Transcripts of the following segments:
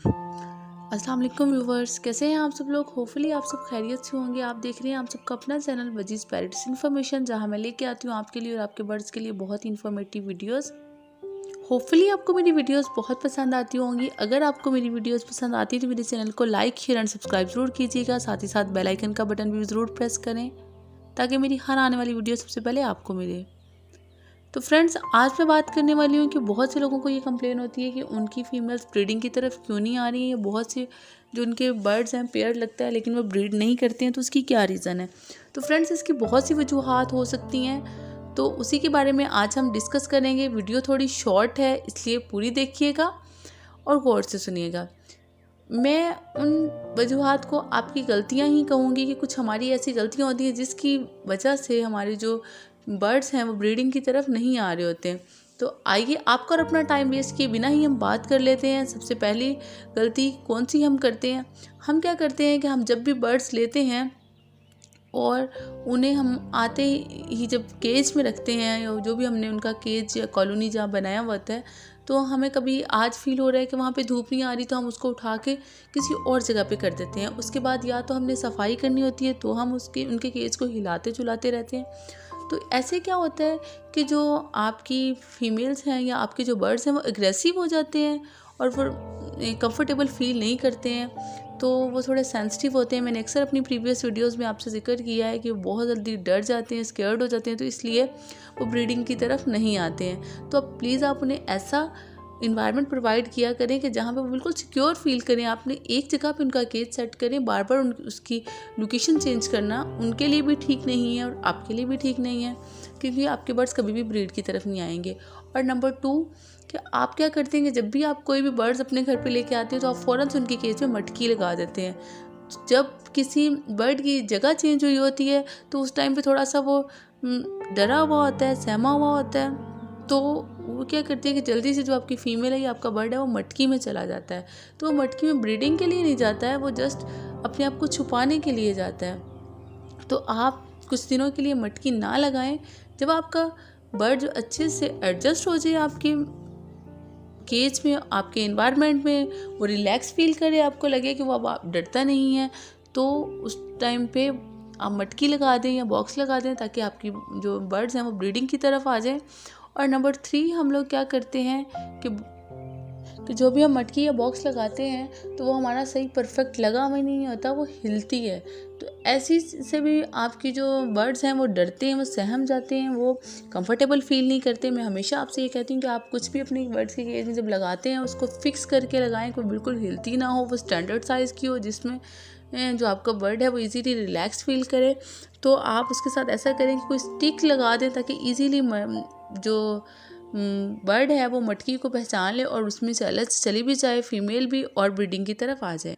अस्सलाम वालेकुम व्यूवर्स, कैसे हैं आप सब लोग। होपफुली आप सब खैरियत से होंगे। आप देख रहे हैं आप सबका अपना चैनल वजीज़ पैरेट्स इन्फॉर्मेशन, जहां मैं लेके आती हूँ आपके लिए और आपके बर्ड्स के लिए बहुत ही इन्फॉर्मेटिव वीडियोस। होपफुली आपको मेरी वीडियोस बहुत पसंद आती होंगी। अगर आपको मेरी वीडियोस पसंद आती है तो मेरे चैनल को लाइक शेयर एंड सब्सक्राइब ज़रूर कीजिएगा। साथ ही साथ बेल आइकन का बटन भी ज़रूर प्रेस करें ताकि मेरी हर आने वाली वीडियो सबसे पहले आपको मिले। तो फ्रेंड्स, आज मैं बात करने वाली हूँ कि बहुत से लोगों को ये कंप्लेन होती है कि उनकी फीमेल्स ब्रीडिंग की तरफ क्यों नहीं आ रही हैं। बहुत से जो उनके बर्ड्स हैं पेयर लगता है लेकिन वो ब्रीड नहीं करते हैं, तो उसकी क्या रीज़न है। तो फ्रेंड्स, इसकी बहुत सी वजूहात हो सकती हैं, तो उसी के बारे में आज हम डिस्कस करेंगे। वीडियो थोड़ी शॉर्ट है इसलिए पूरी देखिएगा और गौर से सुनिएगा। मैं उन वजूहात को आपकी गलतियां ही कहूँगी कि कुछ हमारी ऐसी गलतियां होती हैं जिसकी वजह से हमारे जो बर्ड्स हैं वो ब्रीडिंग की तरफ नहीं आ रहे होते हैं। तो आइए आपका और अपना टाइम वेस्ट किए बिना ही हम बात कर लेते हैं। सबसे पहली गलती कौन सी हम करते हैं। हम क्या करते हैं कि हम जब भी बर्ड्स लेते हैं और उन्हें हम आते ही जब केज में रखते हैं या जो भी हमने उनका केज या कॉलोनी जहाँ बनाया हुआ होता है, तो हमें कभी आज फील हो रहा है कि वहाँ पे धूप नहीं आ रही तो हम उसको उठा के किसी और जगह पे कर देते हैं। उसके बाद या तो हमने सफाई करनी होती है तो हम उनके केज को हिलाते झुलाते रहते हैं। तो ऐसे क्या होता है कि जो आपकी फीमेल्स हैं या आपके जो बर्ड्स हैं वो एग्रेसिव हो जाते हैं और फिर कंफर्टेबल फील नहीं करते हैं, तो वो थोड़े सेंसिटिव होते हैं। मैंने अक्सर अपनी प्रीवियस वीडियोस में आपसे जिक्र किया है कि वो बहुत जल्दी डर जाते हैं, स्केयर्ड हो जाते हैं, तो इसलिए वो ब्रीडिंग की तरफ नहीं आते हैं। तो अब प्लीज़ आप उन्हें ऐसा इन्वायरमेंट प्रोवाइड किया करें कि जहाँ पे वो बिल्कुल सिक्योर फील करें। आपने एक जगह पे उनका केज सेट करें, बार बार उसकी लोकेशन चेंज करना उनके लिए भी ठीक नहीं है और आपके लिए भी ठीक नहीं है, क्योंकि आपके बर्ड्स कभी भी ब्रीड की तरफ नहीं आएंगे। और नंबर 2 कि आप क्या करते हैं कि जब भी आप कोई भी बर्ड्स अपने घर पे लेके आते हैं तो आप फ़ौरन से उनके केज में मटकी लगा देते हैं। जब किसी बर्ड की जगह चेंज हुई होती है तो उस टाइम पे थोड़ा सा वो डरा हुआ होता है, सहमा हुआ होता है, तो वो क्या करती है कि जल्दी से जो आपकी फ़ीमेल है या आपका बर्ड है वो मटकी में चला जाता है। तो वो मटकी में ब्रीडिंग के लिए नहीं जाता है, वो जस्ट अपने आप को छुपाने के लिए जाता है। तो आप कुछ दिनों के लिए मटकी ना लगाएं। जब आपका बर्ड जो अच्छे से एडजस्ट हो जाए आपके केज में, आपके एनवायरनमेंट में, वो रिलैक्स फील करे, आपको लगे कि वो अब आप डरता नहीं है, तो उस टाइम पे आप मटकी लगा दें या बॉक्स लगा दें ताकि आपकी जो बर्ड्स हैं वो ब्रीडिंग की तरफ आ जाएं। और नंबर 3 हम लोग क्या करते हैं कि जो भी हम मटकी या बॉक्स लगाते हैं तो वो हमारा सही परफेक्ट लगा हुआ नहीं होता, वो हिलती है। तो ऐसी से भी आपकी जो बर्ड्स हैं वो डरते हैं, वो सहम जाते हैं, वो कंफर्टेबल फील नहीं करते। मैं हमेशा आपसे ये कहती हूँ कि आप कुछ भी अपने बर्ड्स के केज में जब लगाते हैं उसको फिक्स करके लगाएं, कोई बिल्कुल हिलती ना हो, वो स्टैंडर्ड साइज़ की हो जिसमें जो आपका बर्ड है वो इजीली रिलैक्स फील करे। तो आप उसके साथ ऐसा करें कि कोई स्टिक लगा दें ताकि इजीली जो बर्ड है वो मटकी को पहचान ले और उसमें से अलग चली भी जाए फीमेल भी और ब्रीडिंग की तरफ आ जाए।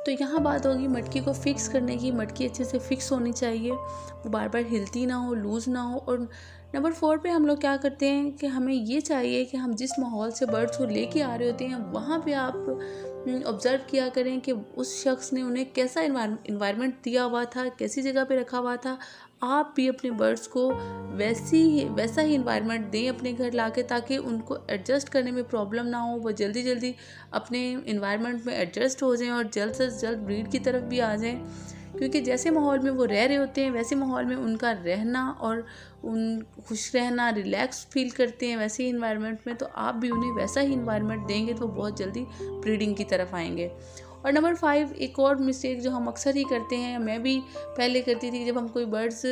तो यहाँ बात होगी मटकी को फिक्स करने की। मटकी अच्छे से फिक्स होनी चाहिए, वो बार बार हिलती ना हो, लूज़ ना हो। और नंबर 4 पे हम लोग क्या करते हैं कि हमें ये चाहिए कि हम जिस माहौल से बर्ड्स को लेके आ रहे होते हैं वहाँ पे आप ऑब्ज़र्व किया करें कि उस शख्स ने उन्हें कैसा इन्वायरमेंट दिया हुआ था, कैसी जगह पे रखा हुआ था। आप भी अपने बर्ड्स को वैसा ही इन्वायरमेंट दें अपने घर लाके, ताकि उनको एडजस्ट करने में प्रॉब्लम ना हो, वो जल्दी जल्दी अपने इन्वायरमेंट में एडजस्ट हो जाएं और जल्द से जल्द ब्रीड की तरफ भी आ जाएं। क्योंकि जैसे माहौल में वो रह रहे होते हैं वैसे माहौल में उनका रहना और उन खुश रहना, रिलैक्स फील करते हैं वैसे ही इन्वायरमेंट में, तो आप भी उन्हें वैसा ही इन्वायरमेंट देंगे तो वो बहुत जल्दी ब्रीडिंग की तरफ आएंगे। और नंबर 5 एक और मिस्टेक जो हम अक्सर ही करते हैं, मैं भी पहले करती थी, जब हम कोई बर्ड्स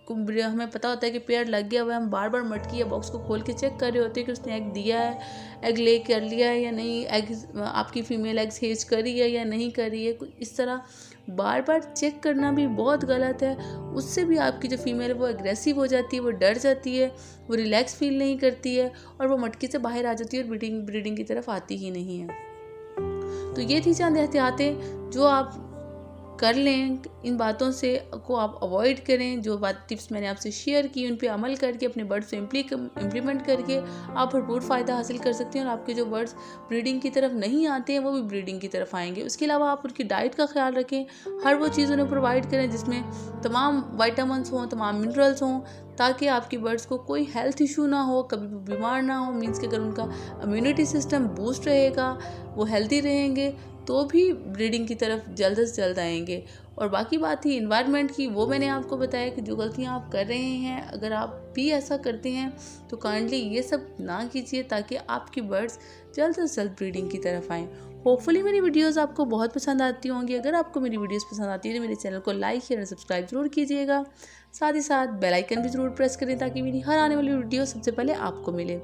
हमें पता होता है कि पेयर लग गया हुआ है, हम बार बार मटकी या बॉक्स को खोल के चेक कर रहे होते हैं कि उसने एग दिया है, एग ले कर लिया है या नहीं, एग आपकी फ़ीमेल एग्स हेज करी है या नहीं करी है। कुछ इस तरह बार बार चेक करना भी बहुत गलत है। उससे भी आपकी जो फीमेल है वो एग्रेसिव हो जाती है, वो डर जाती है, वो रिलैक्स फील नहीं करती है और वो मटकी से बाहर आ जाती है और ब्रीडिंग की तरफ आती ही नहीं है। तो ये थी चंद एहतियातें जो आप कर लें। इन बातों से को आप अवॉइड करें। जो टिप्स मैंने आपसे शेयर की उन पे अमल करके अपने बर्ड्स को इम्प्लीमेंट करके आप भरपूर फ़ायदा हासिल कर सकते हैं और आपके जो बर्ड्स ब्रीडिंग की तरफ नहीं आते हैं वो भी ब्रीडिंग की तरफ आएंगे। उसके अलावा आप उनकी डाइट का ख्याल रखें, हर वो चीज़ उन्हें प्रोवाइड करें जिसमें तमाम वाइटामिन्स हों, तमाम मिनरल्स हों, ताकि आपकी बर्ड्स को कोई हेल्थ इशू ना हो, कभी भी बीमार ना हो। मीन्स कि अगर उनका इम्यूनिटी सिस्टम बूस्ट रहेगा, वो हेल्दी रहेंगे, तो भी ब्रीडिंग की तरफ जल्द से जल्द आएंगे। और बाकी बात ही इन्वायरमेंट की, वो मैंने आपको बताया कि जो गलतियाँ आप कर रहे हैं, अगर आप भी ऐसा करते हैं तो काइंडली ये सब ना कीजिए, ताकि आपकी बर्ड्स जल्द से जल्द ब्रीडिंग की तरफ आएँ। होपफुली मेरी वीडियोस आपको बहुत पसंद आती होंगी। अगर आपको मेरी वीडियोस पसंद आती है तो मेरे चैनल को लाइक शेयर और सब्सक्राइब जरूर कीजिएगा। साथ ही साथ बेल आइकन भी ज़रूर प्रेस करें, ताकि मेरी हर आने वाली वीडियो सबसे पहले आपको मिले।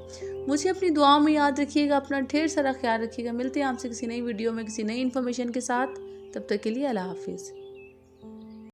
मुझे अपनी दुआओं में याद रखिएगा। अपना ढेर सारा ख्याल रखिएगा। मिलते हैं आपसे किसी नई वीडियो में किसी नई इन्फॉर्मेशन के साथ। तब तक के लिए अल्लाह हाफिज़।